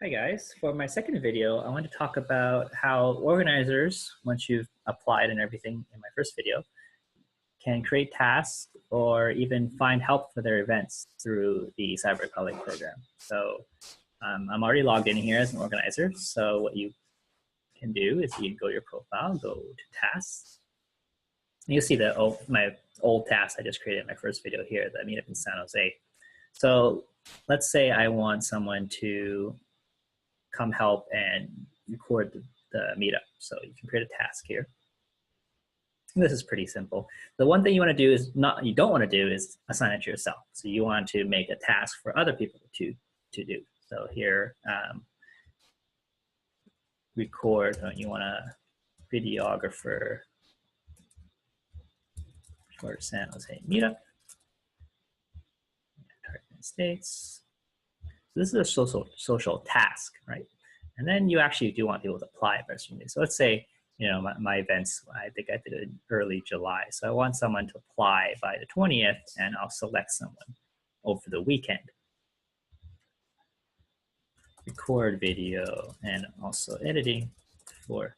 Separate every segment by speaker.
Speaker 1: Hi guys, for my second video, I want to talk about how organizers, once you've applied and everything in my first video, can create tasks or even find help for their events through the CyberRepublic program. So I'm already logged in here as an organizer. So what you can do is you go to your profile, go to tasks, and you'll see my old task I just created in my first video here, the meetup in San Jose. So let's say I want someone to come help and record the meetup. So you can create a task here. And this is pretty simple. The one thing you want to do is you don't want to do is assign it to yourself. So you want to make a task for other people to do. So here, record, you want a videographer for San Jose meetup, United States. So this is a social task, right? And then you actually do want people to apply personally. So let's say, my events, I think I did it in early July. So I want someone to apply by the 20th, and I'll select someone over the weekend. Record video and also editing for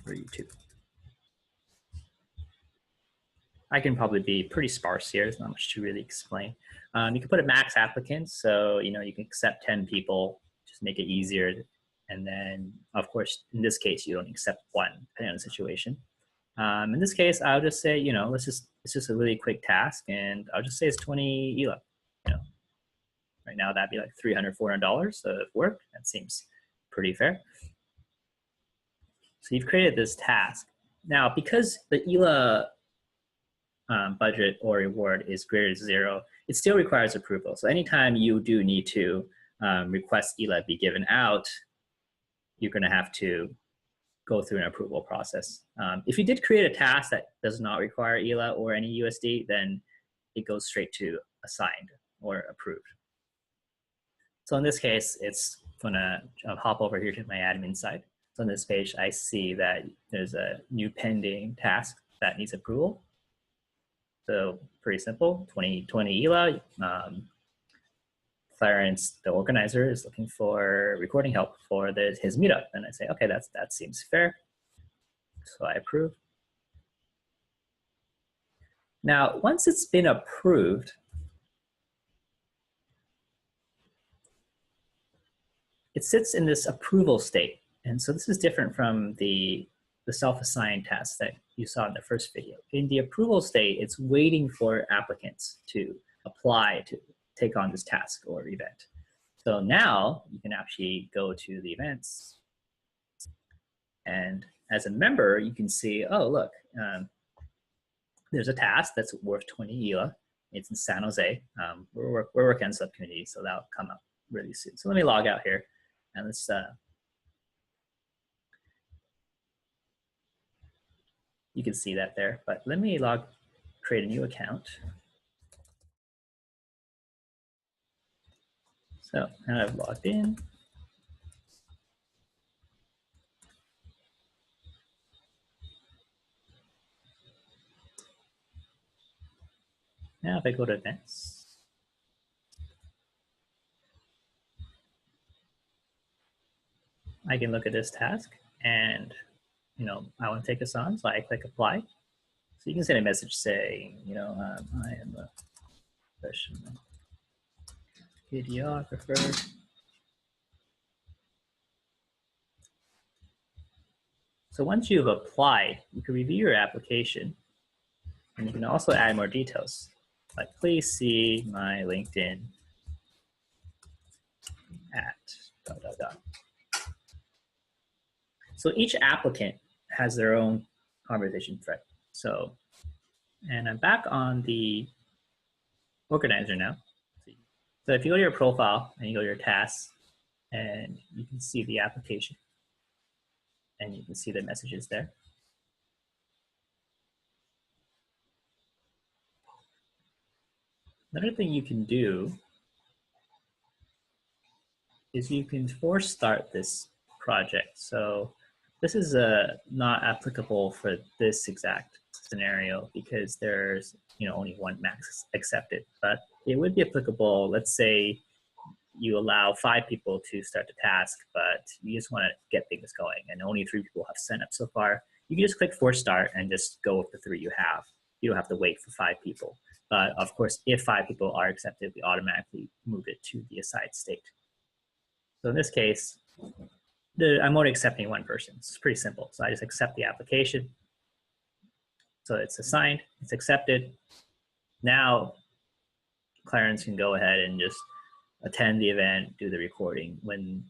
Speaker 1: YouTube. I can probably be pretty sparse here. There's not much to really explain. You can put a max applicants. So, you can accept 10 people, just make it easier. And then, of course, in this case, you don't accept one, depending on the situation. In this case, I'll just say, it's just a really quick task, and I'll just say it's 20 ELA. Right now that'd be like $300, $400 of work. That seems pretty fair. So you've created this task. Now, because the ELA budget or reward is greater than 0, it still requires approval. So anytime you do need to request ELA be given out, you're going to have to go through an approval process. If you did create a task that does not require ELA or any USD, then it goes straight to assigned or approved. So in this case, it's going to hop over here to my admin side. So on this page, I see that there's a new pending task that needs approval. So pretty simple, 2020 ELA. Clarence, the organizer, is looking for recording help for his meetup. And I say, okay, that seems fair. So I approve. Now, once it's been approved, it sits in this approval state. And so this is different from the self-assigned task that you saw in the first video. In the approval state, it's waiting for applicants to apply to take on this task or event. So now you can actually go to the events, and as a member, you can see, oh, look, there's a task that's worth 20 ELA. It's in San Jose. We're working on subcommittee, so that'll come up really soon. So let me log out here, and let's you can see that there, but let me create a new account. So now I've logged in. Now if I go to events, I can look at this task, and I want to take this on, so I click apply. So you can send a message saying, I am a professional videographer. So once you've applied, you can review your application, and you can also add more details. Like, please see my LinkedIn at ... So each applicant has their own conversation thread. So, and I'm back on the organizer now. So if you go to your profile and you go to your tasks, and you can see the application, and you can see the messages there. Another thing you can do is you can force start this project. So this is not applicable for this exact scenario because there's only one max accepted, but it would be applicable. Let's say you allow 5 people to start the task, but you just want to get things going, and only 3 people have signed up so far, you can just click force start and just go with the 3 you have. You don't have to wait for 5 people. But of course, if 5 people are accepted, we automatically move it to the assigned state. So in this case, I'm only accepting 1 person. It's pretty simple. So I just accept the application. So it's assigned, it's accepted. Now, Clarence can go ahead and just attend the event, do the recording. When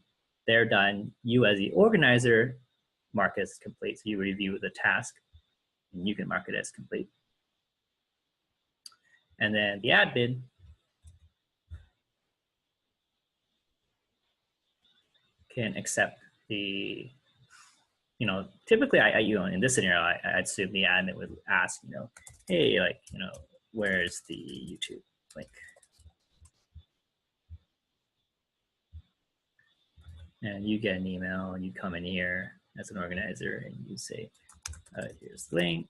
Speaker 1: they're done, you as the organizer mark it as complete. So you review the task and you can mark it as complete. And then the admin can accept the, typically in this scenario, I assume the admin would ask, hey, where's the YouTube link? And you get an email and you come in here as an organizer and you say, here's the link.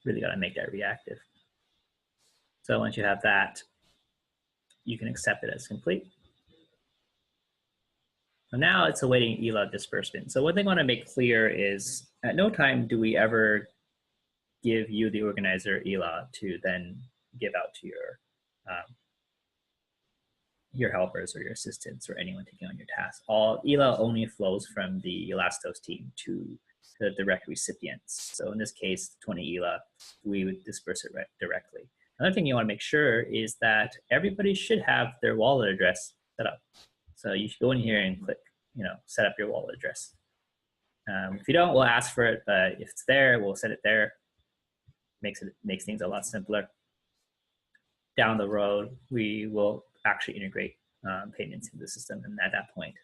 Speaker 1: Really got to make that reactive. So once you have that, you can accept it as complete. So now it's awaiting ELA disbursement. So one thing I want to make clear is at no time do we ever give you, the organizer, ELA to then give out to your helpers or your assistants or anyone taking on your task. All ELA only flows from the Elastos team to the direct recipients. So in this case, 20 ELA, we would disperse it directly. Another thing you want to make sure is that everybody should have their wallet address set up. So you should go in here and click, set up your wallet address. If you don't, we'll ask for it, but if it's there, we'll set it there. Makes things a lot simpler. Down the road, we will actually integrate payments into the system, and at that point,